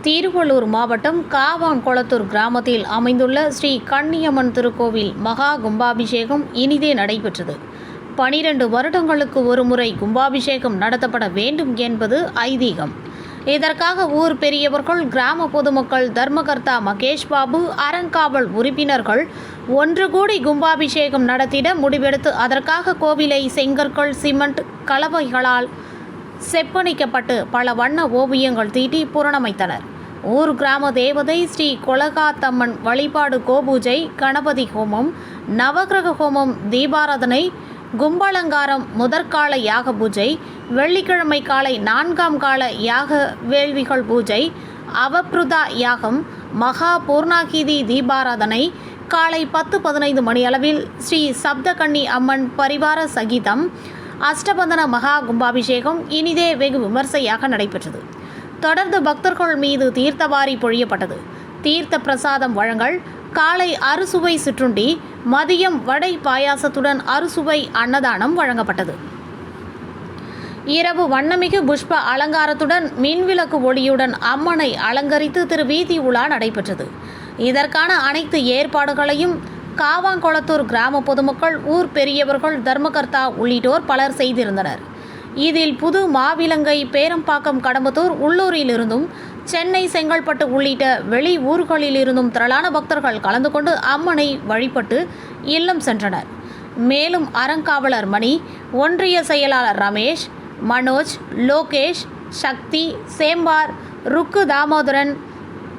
திருவள்ளூர் மாவட்டம் காவான்குளத்தூர் கிராமத்தில் அமைந்துள்ள ஸ்ரீ கன்னியம்மன் திருக்கோவில் மகா கும்பாபிஷேகம் இனிதே நடைபெற்றது. 12 வருடங்களுக்கு ஒருமுறை கும்பாபிஷேகம் நடத்தப்பட வேண்டும் என்பது ஐதீகம். இதற்காக ஊர் பெரியவர்கள், கிராம பொதுமக்கள், தர்மகர்த்தா மகேஷ் பாபு, அறங்காவல் உறுப்பினர்கள் ஒன்று கூடி கும்பாபிஷேகம் நடத்திட முடிவெடுத்து அதற்காக கோவிலை செங்கற்கள், சிமெண்ட் கலவைகளால் செப்பனிக்கப்பட்டு பல வண்ண ஓவியங்கள் தீட்டி புரணமைத்தனர். ஊர் கிராம தேவதை ஸ்ரீ கொலகாத்தம்மன் வழிபாடு, கோபூஜை, கணபதி ஹோமம், நவகிரக ஹோமம், தீபாராதனை, கும்பலங்காரம், முதற்கால யாக பூஜை, வெள்ளிக்கிழமை காலை 4ஆம் கால யாக வேள்விகள் பூஜை, அவப்ருதா யாகம், மகா பூர்ணாகிதி தீபாராதனை, காலை 10-15 மணியளவில் ஸ்ரீ சப்தகன்னி அம்மன் பரிவார சகிதம் அஷ்டபந்தன மகா கும்பாபிஷேகம் இனிதே வெகு விமர்சையாக நடைபெற்றது. தொடர்ந்து பக்தர்கள் மீது தீர்த்தவாரி பொழியப்பட்டது. தீர்த்த பிரசாதம் வழங்கல், காலை அறுசுவை சிற்றுண்டி, மதியம் வடை பாயாசத்துடன் அறுசுவை அன்னதானம் வழங்கப்பட்டது. இரவு வண்ணமிகு புஷ்ப அலங்காரத்துடன் மின்விளக்கு ஒளியுடன் அம்மனை அலங்கரித்து திருவீதி உலா நடைபெற்றது. இதற்கான அனைத்து ஏற்பாடுகளையும் காவான்குளத்தூர் கிராம பொதுமக்கள், ஊர் பெரியவர்கள், தர்மகர்த்தா உள்ளிட்டோர் பலர் செய்திருந்தனர். இதில் புது மாவிலங்கை, பேரம்பாக்கம், கடம்பத்தூர், உள்ளூரிலிருந்தும் சென்னை, செங்கல்பட்டு உள்ளிட்ட வெளி ஊர்களிலிருந்தும் திரளான பக்தர்கள் கலந்து கொண்டு அம்மனை வழிபட்டு இல்லம் சென்றனர். மேலும் அறங்காவலர் மணி, ஒன்றிய செயலாளர் ரமேஷ், மனோஜ், லோகேஷ், சக்தி, சேம்பார், ருக்கு தாமோதரன்,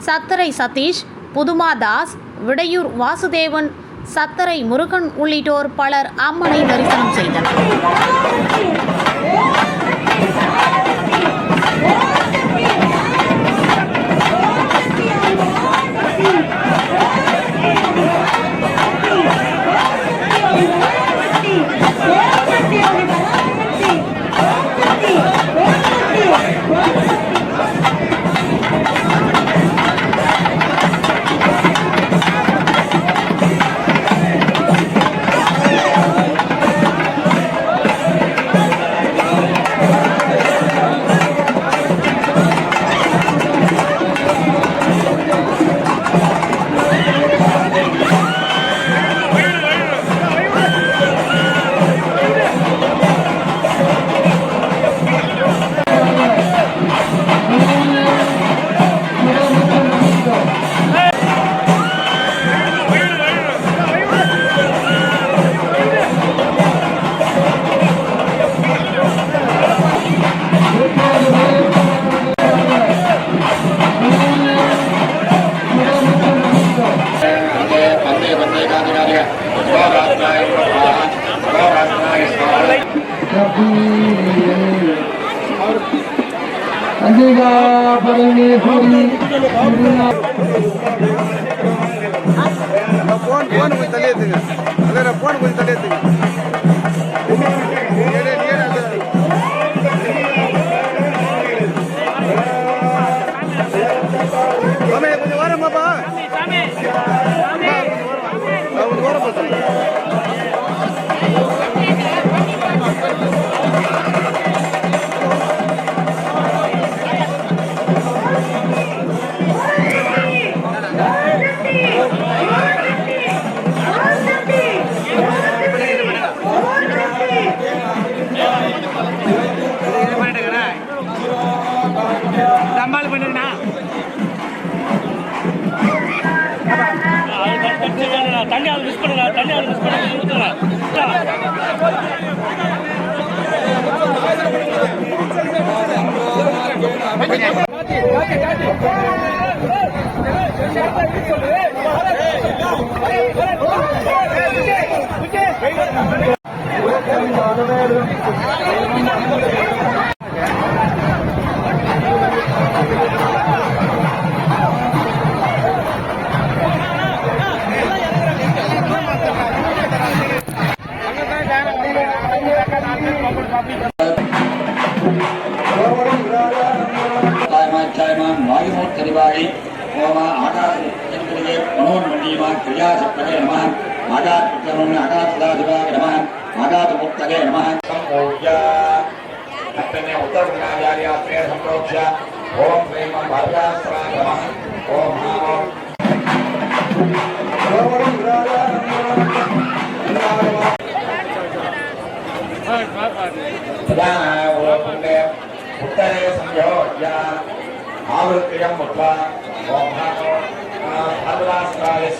சத்தரை சதீஷ், புதுமா தாஸ், விடையூர் வாசுதேவன், சத்தரை முருகன் உள்ளிட்டோர் பலர் அம்மனை தரிசனம் செய்தனர். தண்ணி அது மிஸ் பண்ணுங்க, தண்ணி அது மிஸ் பண்ணி ஊற்றுங்க. வாயுமூர்த்தரிவாயி ஓமா ஆகாசே மனோன்மண்டீமா கிரியாசக்தவே நம ஆகாத்ம ஆகாசதாதிவாய நம ஆகாதமூர்த்தகே நம சம்பூஜ்ய அத்தனை உத்தரவினாச்சாரியாத்மே சம்பரோக்ஷ ओम प्रेम भार्यास्त्राय नमः ओम नाम उत्तरे संयोज्य आवृत्तियं मुद्रा ओम नाम भार्यास्त्राय